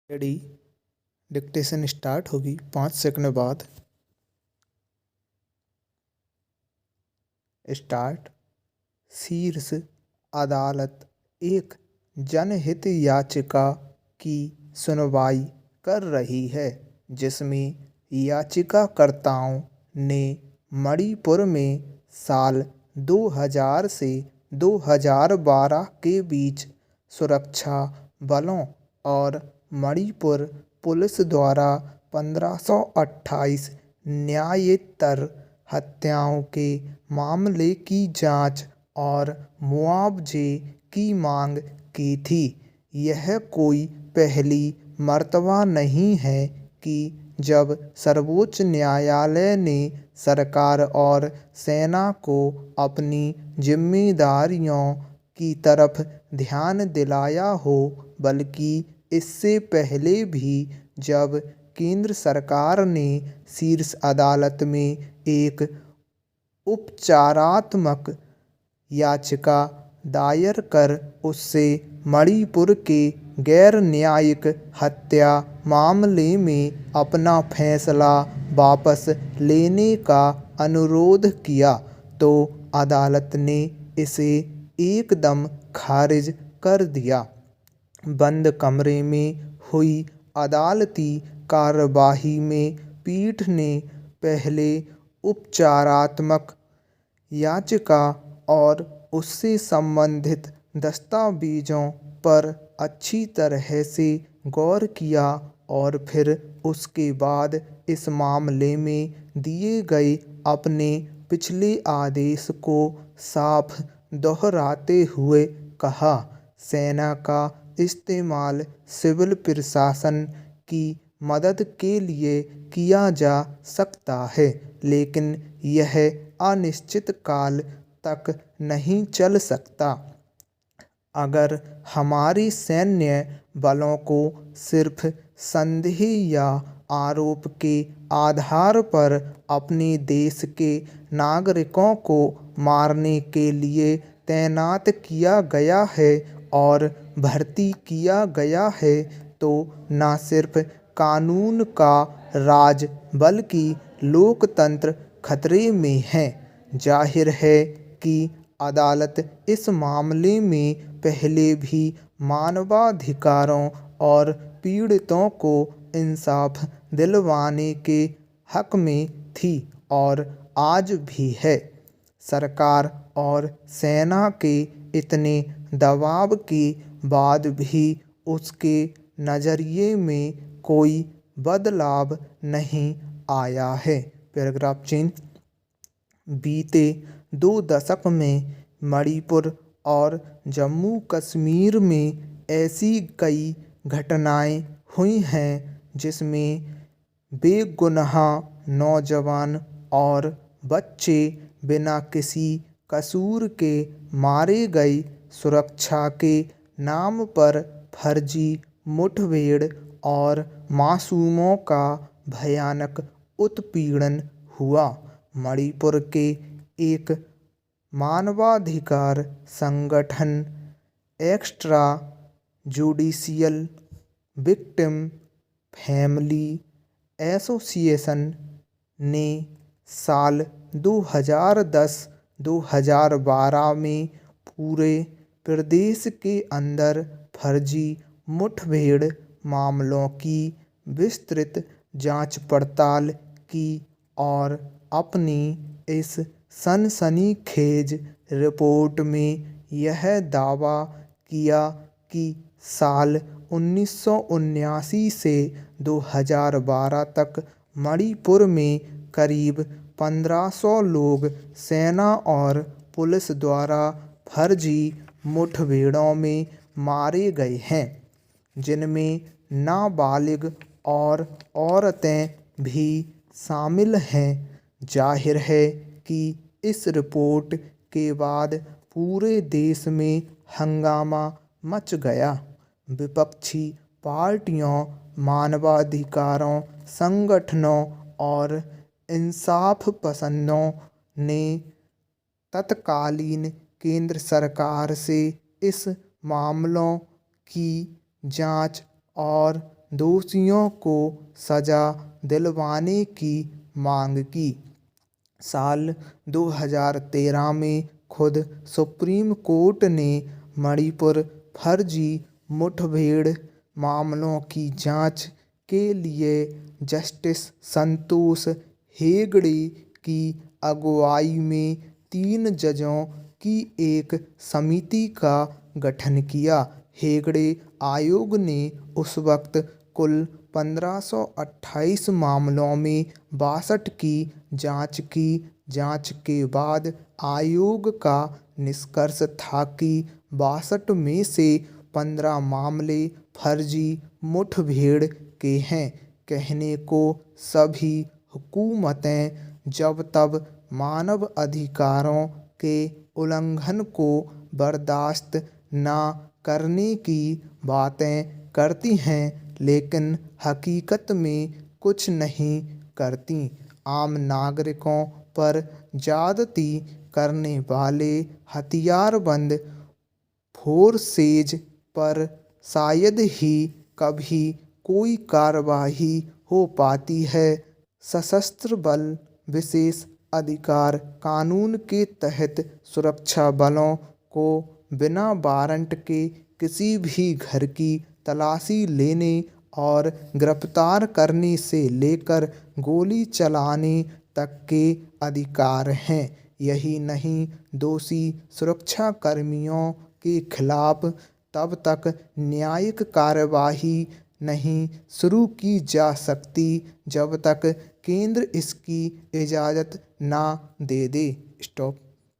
Ready. Dictation start होगी 5 second बाद। Start. शीर्ष अदालत एक जनहित याचिका की सुनवाई कर रही है जिसमें याचिकाकर्ताओं ने मणिपुर में साल 2000 से 2012 के बीच सुरक्षा बलों और मणिपुर पुलिस द्वारा 1528 न्यायेतर हत्याओं के मामले की जांच और मुआवजे की मांग की थी। यह कोई पहली मर्तबा नहीं है कि जब सर्वोच्च न्यायालय ने सरकार और सेना को अपनी जिम्मेदारियों की तरफ ध्यान दिलाया हो, बल्कि इससे पहले भी जब केंद्र सरकार ने शीर्ष अदालत में एक उपचारात्मक याचिका दायर कर उससे मणिपुर के गैर न्यायिक हत्या मामले में अपना फैसला वापस लेने का अनुरोध किया, तो अदालत ने इसे एकदम खारिज कर दिया। बंद कमरे में हुई अदालती कार्यवाही में पीठ ने पहले उपचारात्मक याचिका और उससे संबंधित दस्तावेजों पर अच्छी तरह से गौर किया और फिर उसके बाद इस मामले में दिए गए अपने पिछले आदेश को साफ दोहराते हुए कहा, सेना का इस्तेमाल सिविल प्रशासन की मदद के लिए किया जा सकता है, लेकिन यह अनिश्चित काल तक नहीं चल सकता। अगर हमारे सैन्य बलों को सिर्फ संदेह या आरोप के आधार पर अपने देश के नागरिकों को मारने के लिए तैनात किया गया है और भर्ती किया गया है, तो न सिर्फ कानून का राज बल्कि लोकतंत्र खतरे में है। जाहिर है कि अदालत इस मामले में पहले भी मानवाधिकारों और पीड़ितों को इंसाफ दिलवाने के हक में थी और आज भी है। सरकार और सेना के इतने दबाव के बाद भी उसके नज़रिए में कोई बदलाव नहीं आया है। Paragraph change. बीते 2 दशक में मणिपुर और जम्मू कश्मीर में ऐसी कई घटनाएं हुई हैं जिसमें बेगुनाह नौजवान और बच्चे बिना किसी कसूर के मारे गए। सुरक्षा के नाम पर फर्जी मुठभेड़ और मासूमों का भयानक उत्पीड़न हुआ। मणिपुर के एक मानवाधिकार संगठन extra judicial victim family association ने साल 2010-2012 में पूरे प्रदेश के अंदर फर्जी मुठभेड़ मामलों की विस्तृत जांच पड़ताल की और अपनी इस सनसनीखेज रिपोर्ट में यह दावा किया कि साल 1979 से 2012 तक मणिपुर में करीब 1500 लोग सेना और पुलिस द्वारा फर्जी मुठभेड़ों में मारे गए हैं, जिनमें नाबालिग और औरतें भी शामिल हैं। जाहिर है कि इस रिपोर्ट के बाद पूरे देश में हंगामा मच गया। विपक्षी पार्टियों, मानवाधिकारों संगठनों और इंसाफ पसंदों ने तत्कालीन केंद्र सरकार से इस मामलों की जांच और दोषियों को सजा दिलवाने की मांग की। साल 2013 में खुद सुप्रीम कोर्ट ने मणिपुर फर्जी मुठभेड़ मामलों की जांच के लिए जस्टिस संतोष हेगड़े की अगुवाई में 3 जजों की एक समिति का गठन किया। हेगड़े आयोग ने उस वक्त कुल 1528 मामलों में 62 की जांच की। जांच के बाद आयोग का निष्कर्ष था कि 62 में से 15 मामले फर्जी मुठभेड़ के हैं। कहने को सभी हुकूमतें जब तब मानव अधिकारों के उल्लंघन को बर्दाश्त न करने की बातें करती हैं, लेकिन हकीकत में कुछ नहीं करती। आम नागरिकों पर ज्यादती करने वाले हथियारबंद फोर्सेज पर शायद ही कभी कोई कार्रवाई हो पाती है। सशस्त्र बल विशेष अधिकार कानून के तहत सुरक्षा बलों को बिना वारंट के किसी भी घर की तलाशी लेने और गिरफ्तार करने से लेकर गोली चलाने तक के अधिकार हैं। यही नहीं, दोषी सुरक्षा कर्मियों के खिलाफ तब तक न्यायिक कार्यवाही नहीं शुरू की जा सकती जब तक केंद्र इसकी इजाज़त ना दे दे। स्टॉप।